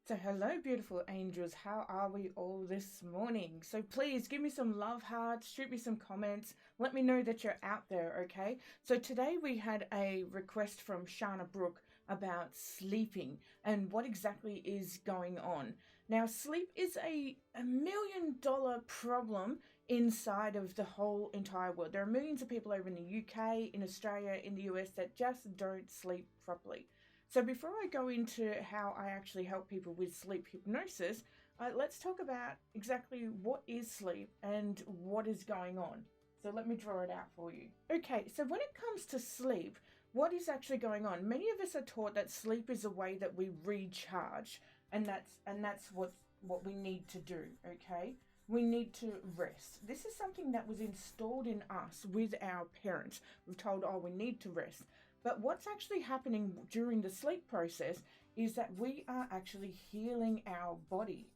So, hello, beautiful angels. How are we all this morning? So, please give me some love hearts, shoot me some comments, let me know that you're out there, okay? So, today we had a request from Shana Brooke about sleeping and what exactly is going on. Now, sleep is a $1 million problem inside of the whole entire world. There are millions of people over in the UK, in Australia, in the US that just don't sleep properly. So before I go into how I actually help people with sleep hypnosis, let's talk about exactly what is sleep and what is going on. So let me draw it out for you. Okay, so when it comes to sleep, what is actually going on? Many of us are taught that sleep is a way that we recharge, and that's what we need to do, okay? We need to rest. This is something that was installed in us with our parents. We're told, oh, we need to rest. But what's actually happening during the sleep process is that we are actually healing our body.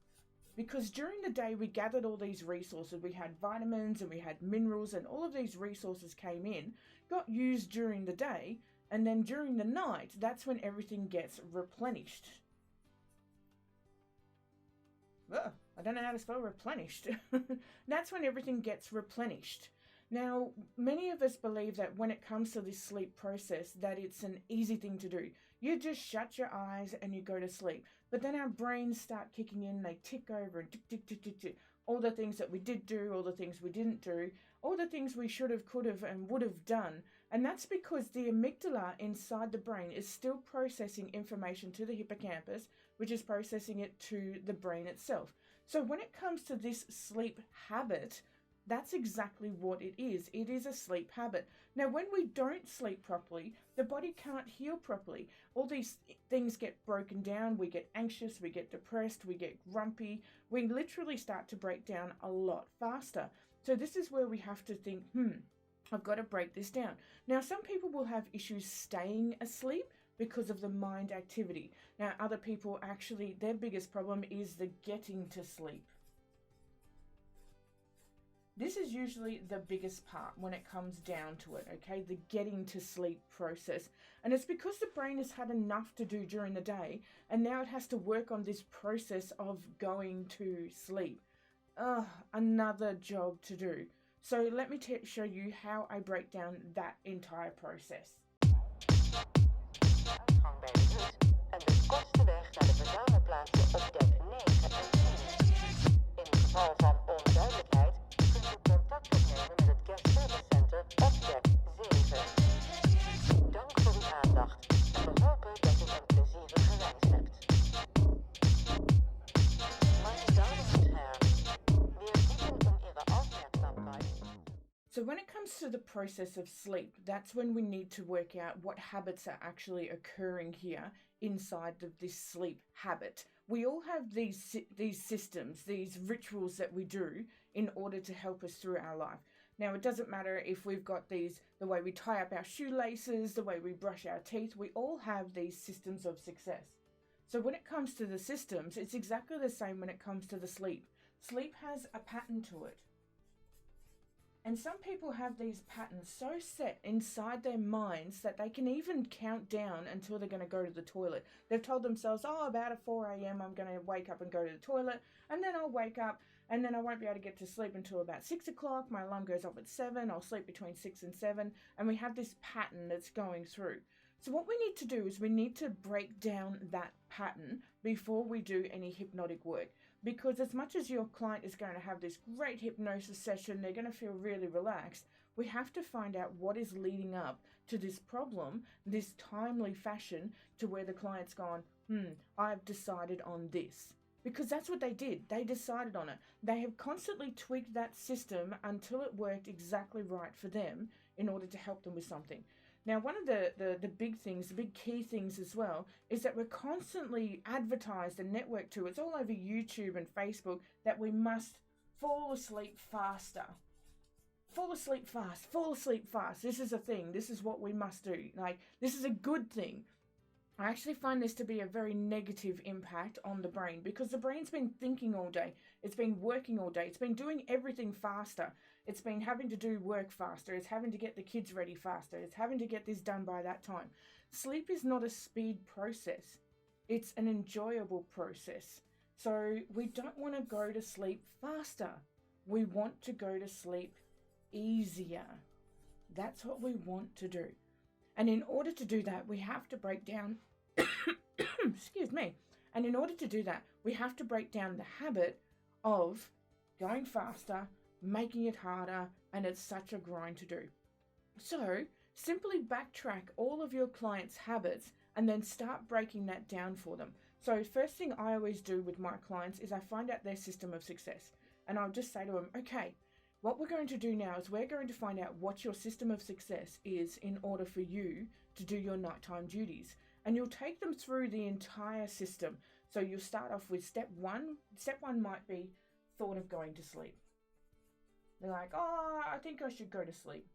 Because during the day, we gathered all these resources. We had vitamins and we had minerals, and all of these resources came in, got used during the day, and then during the night, that's when everything gets replenished. Ugh, I don't know how to spell replenished. That's when everything gets replenished. Now, many of us believe that when it comes to this sleep process, that it's an easy thing to do. You just shut your eyes and you go to sleep. But then our brains start kicking in, they tick over and tick, tick, tick, tick, tick. All the things that we did do, all the things we didn't do, all the things we should have, could have, and would have done. And that's because the amygdala inside the brain is still processing information to the hippocampus, which is processing it to the brain itself. So when it comes to this sleep habit, that's exactly what it is. It is a sleep habit. Now, when we don't sleep properly, the body can't heal properly. All these things get broken down. We get anxious, we get depressed, we get grumpy. We literally start to break down a lot faster. So this is where we have to think, I've got to break this down. Now, some people will have issues staying asleep because of the mind activity. Now, other people actually, their biggest problem is the getting to sleep. This is usually the biggest part when it comes down to it, okay? The getting to sleep process. And it's because the brain has had enough to do during the day, and now it has to work on this process of going to sleep. Another job to do. So let me show you how I break down that entire process. Uitgang bij de hut en de kortste weg naar de verzamelplaatsen op dek 9 en 10. In geval van onduidelijkheid kunt u contact opnemen met het Guest Service Center op dek 7. Dank voor uw aandacht en we hopen dat u een plezierige reis hebt. Meine Damen und Herren, wir bitten um Ihre Aufmerksamkeit. So when it comes to the process of sleep, that's when we need to work out what habits are actually occurring here inside of this sleep habit. We all have these systems, these rituals that we do in order to help us through our life. Now, it doesn't matter if we've got the way we tie up our shoelaces, the way we brush our teeth, we all have these systems of success. So when it comes to the systems, it's exactly the same when it comes to the sleep. Sleep has a pattern to it. And some people have these patterns so set inside their minds that they can even count down until they're going to go to the toilet. They've told themselves, about at 4 a.m. I'm going to wake up and go to the toilet, and then I'll wake up, and then I won't be able to get to sleep until about 6 o'clock. My alarm goes off at 7. I'll sleep between 6 and 7, and we have this pattern that's going through. So what we need to do is we need to break down that pattern before we do any hypnotic work. Because as much as your client is going to have this great hypnosis session, they're going to feel really relaxed, we have to find out what is leading up to this problem, this timely fashion to where the client's gone, I've decided on this. Because that's what they did. They decided on it. They have constantly tweaked that system until it worked exactly right for them in order to help them with something. Now, one of the big things, the big key things as well, is that we're constantly advertised and networked to. It's all over YouTube and Facebook that we must fall asleep faster. Fall asleep fast. Fall asleep fast. This is a thing. This is what we must do. This is a good thing. I actually find this to be a very negative impact on the brain because the brain's been thinking all day. It's been working all day. It's been doing everything faster. It's been having to do work faster. It's having to get the kids ready faster. It's having to get this done by that time. Sleep is not a speed process. It's an enjoyable process. So we don't want to go to sleep faster. We want to go to sleep easier. That's what we want to do. And in order to do that, we have to break down, excuse me. And in order to do that, we have to break down the habit of going faster, making it harder, and it's such a grind to do. So simply backtrack all of your clients' habits and then start breaking that down for them. So first thing I always do with my clients is I find out their system of success. And I'll just say to them, okay, what we're going to do now is we're going to find out what your system of success is in order for you to do your nighttime duties. And you'll take them through the entire system. So you'll start off with step one. Step one might be thought of going to sleep. They're like, oh, I think I should go to sleep.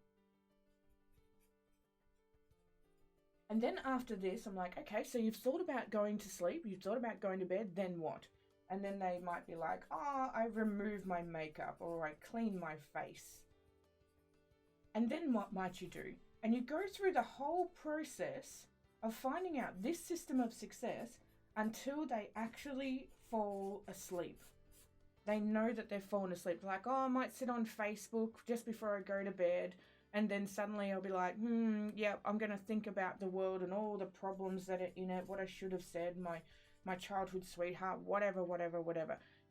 And then after this, I'm like, okay, so you've thought about going to sleep, you've thought about going to bed, then what? And then they might be like, oh, I remove my makeup or I clean my face. And then what might you do? And you go through the whole process of finding out this system of success until they actually fall asleep. They know that they've fallen asleep. They're like, oh, I might sit on Facebook just before I go to bed. And then suddenly I'll be like, yeah, I'm going to think about the world and all the problems that are in it, what I should have said, my childhood sweetheart, whatever.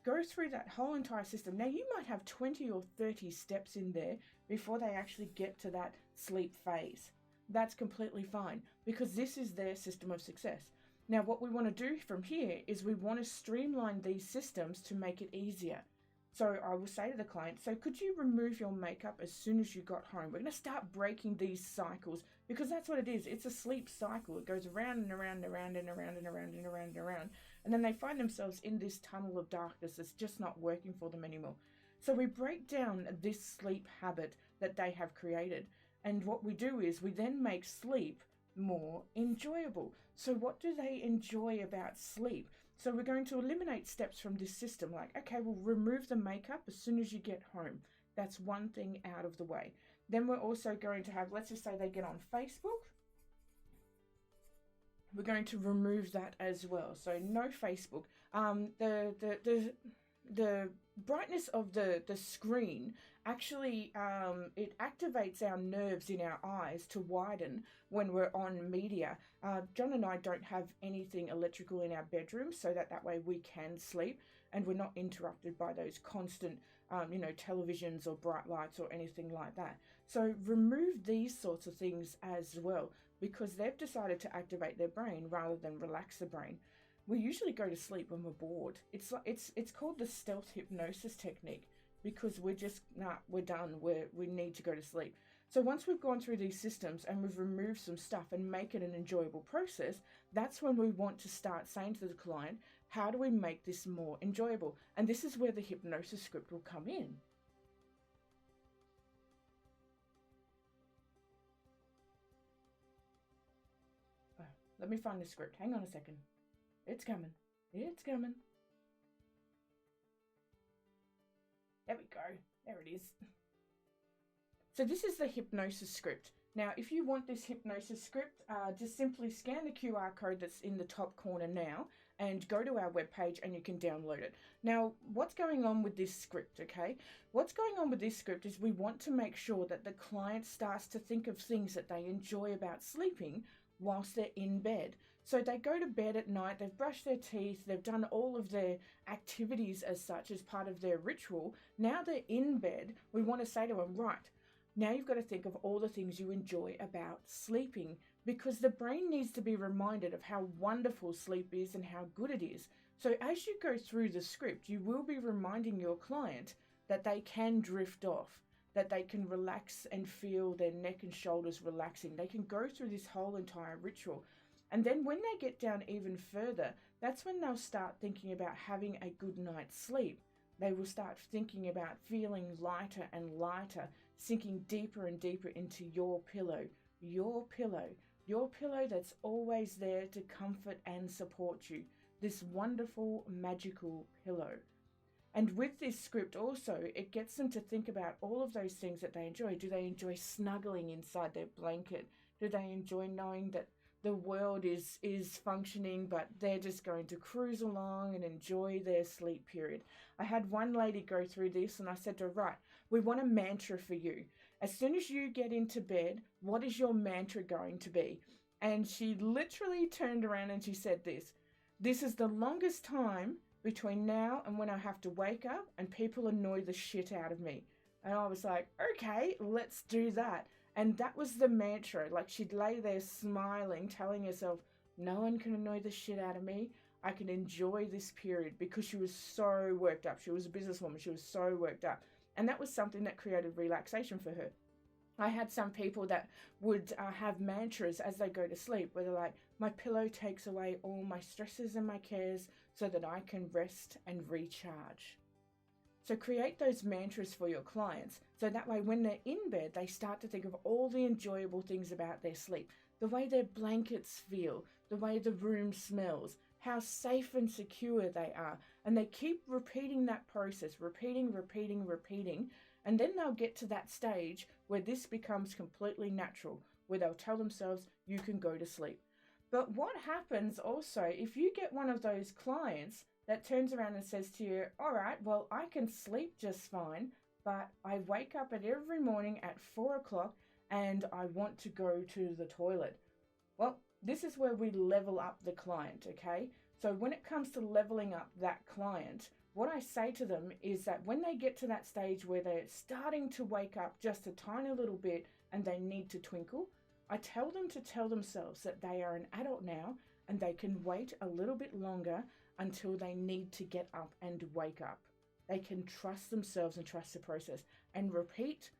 Go through that whole entire system. Now, you might have 20 or 30 steps in there before they actually get to that sleep phase. That's completely fine because this is their system of success. Now, what we want to do from here is we want to streamline these systems to make it easier. So I will say to the client, so could you remove your makeup as soon as you got home? We're going to start breaking these cycles because that's what it is. It's a sleep cycle. It goes around and around and around and around and around and around and around. And then they find themselves in this tunnel of darkness that's just not working for them anymore. So we break down this sleep habit that they have created. And what we do is we then make sleep more enjoyable. So what do they enjoy about sleep? So we're going to eliminate steps from this system, like, okay, we'll remove the makeup as soon as you get home. That's one thing out of the way. Then we're also going to have, let's just say they get on Facebook. We're going to remove that as well. So no Facebook. The brightness of the screen actually it activates our nerves in our eyes to widen when we're on media. John and I don't have anything electrical in our bedroom so that way we can sleep and we're not interrupted by those constant televisions or bright lights or anything like that. So remove these sorts of things as well because they've decided to activate their brain rather than relax the brain. We usually go to sleep when we're bored. It's called the stealth hypnosis technique because we're just, we're done. We need to go to sleep. So once we've gone through these systems and we've removed some stuff and make it an enjoyable process, that's when we want to start saying to the client, how do we make this more enjoyable? And this is where the hypnosis script will come in. Oh, let me find the script. Hang on a second. It's coming. It's coming. There we go. There it is. So this is the hypnosis script. Now, if you want this hypnosis script, just simply scan the QR code that's in the top corner now and go to our webpage and you can download it. Now, what's going on with this script, okay? What's going on with this script is we want to make sure that the client starts to think of things that they enjoy about sleeping whilst they're in bed. So they go to bed at night, they've brushed their teeth, they've done all of their activities as such as part of their ritual. Now they're in bed, we want to say to them, right, now you've got to think of all the things you enjoy about sleeping because the brain needs to be reminded of how wonderful sleep is and how good it is. So as you go through the script, you will be reminding your client that they can drift off, that they can relax and feel their neck and shoulders relaxing. They can go through this whole entire ritual. And then when they get down even further, that's when they'll start thinking about having a good night's sleep. They will start thinking about feeling lighter and lighter, sinking deeper and deeper into your pillow that's always there to comfort and support you. This wonderful, magical pillow. And with this script also, it gets them to think about all of those things that they enjoy. Do they enjoy snuggling inside their blanket? Do they enjoy knowing that the world is functioning, but they're just going to cruise along and enjoy their sleep period. I had one lady go through this, and I said to her, right, we want a mantra for you. As soon as you get into bed, what is your mantra going to be? And she literally turned around and she said this is the longest time between now and when I have to wake up and people annoy the shit out of me. And I was like, okay, let's do that. And that was the mantra. Like, she'd lay there smiling, telling herself, no one can annoy the shit out of me. I can enjoy this period, because she was so worked up. She was a businesswoman. She was so worked up. And that was something that created relaxation for her. I had some people that would have mantras as they go to sleep, where they're like, my pillow takes away all my stresses and my cares so that I can rest and recharge. So create those mantras for your clients, so that way when they're in bed, they start to think of all the enjoyable things about their sleep, the way their blankets feel, the way the room smells, how safe and secure they are. And they keep repeating that process, repeating, and then they'll get to that stage where this becomes completely natural, where they'll tell themselves, you can go to sleep. But what happens also, if you get one of those clients that turns around and says to you, all right, well, I can sleep just fine, but I wake up at every morning at 4 o'clock and I want to go to the toilet. Well, this is where we level up the client, okay? So when it comes to leveling up that client, what I say to them is that when they get to that stage where they're starting to wake up just a tiny little bit and they need to twinkle, I tell them to tell themselves that they are an adult now and they can wait a little bit longer until they need to get up and wake up. They can trust themselves and trust the process, and repeat.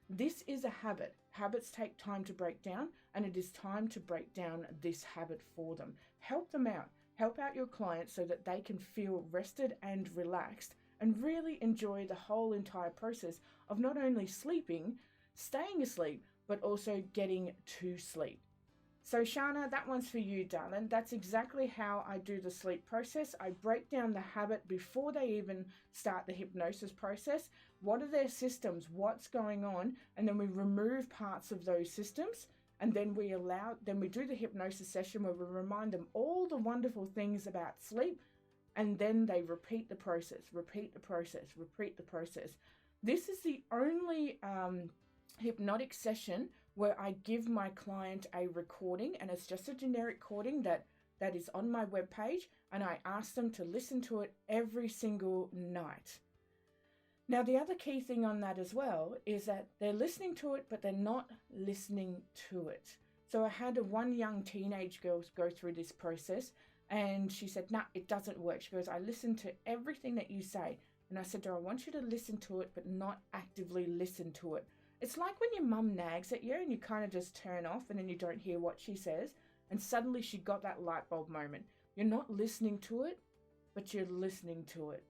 This is a habit. Habits take time to break down, and it is time to break down this habit for them. Help them out. Help out your clients so that they can feel rested and relaxed and really enjoy the whole entire process of not only sleeping, staying asleep, but also getting to sleep. So Shana, that one's for you, darling. That's exactly how I do the sleep process. I break down the habit before they even start the hypnosis process. What are their systems? What's going on? And then we remove parts of those systems. And then we do the hypnosis session where we remind them all the wonderful things about sleep. And then they repeat the process. This is the only hypnotic session where I give my client a recording, and it's just a generic recording that is on my webpage, and I ask them to listen to it every single night. Now, the other key thing on that as well is that they're listening to it, but they're not listening to it. So I had one young teenage girl go through this process, and she said, nah, it doesn't work. She goes, I listen to everything that you say. And I said to her, I want you to listen to it, but not actively listen to it. It's like when your mum nags at you and you kind of just turn off and then you don't hear what she says, and suddenly she got that light bulb moment. You're not listening to it, but you're listening to it.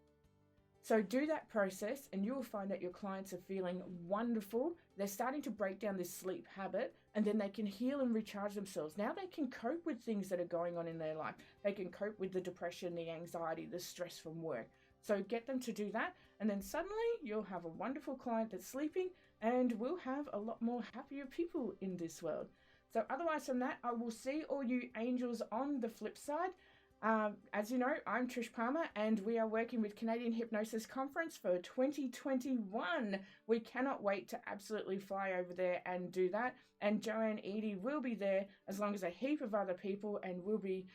So do that process and you will find that your clients are feeling wonderful. They're starting to break down this sleep habit, and then they can heal and recharge themselves. Now they can cope with things that are going on in their life. They can cope with the depression, the anxiety, the stress from work. So get them to do that, and then suddenly you'll have a wonderful client that's sleeping, and we'll have a lot more happier people in this world. So otherwise from that, I will see all you angels on the flip side. As you know, I'm Trish Palmer, and we are working with Canadian Hypnosis Conference for 2021. We cannot wait to absolutely fly over there and do that. And Joanne Eady will be there, as long as a heap of other people, and we'll be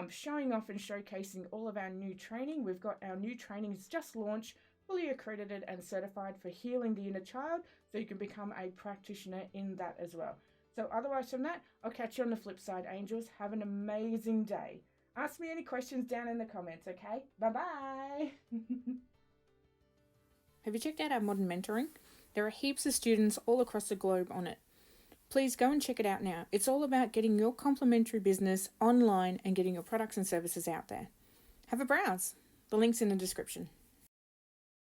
showing off and showcasing all of our new training. We've got our new trainings just launched, fully accredited and certified for healing the inner child, so you can become a practitioner in that as well. So otherwise from that, I'll catch you on the flip side, angels. Have an amazing day. Ask me any questions down in the comments, okay? Bye-bye. Have you checked out our modern mentoring? There are heaps of students all across the globe on it. Please go and check it out now. It's all about getting your complementary business online and getting your products and services out there. Have a browse. The link's in the description.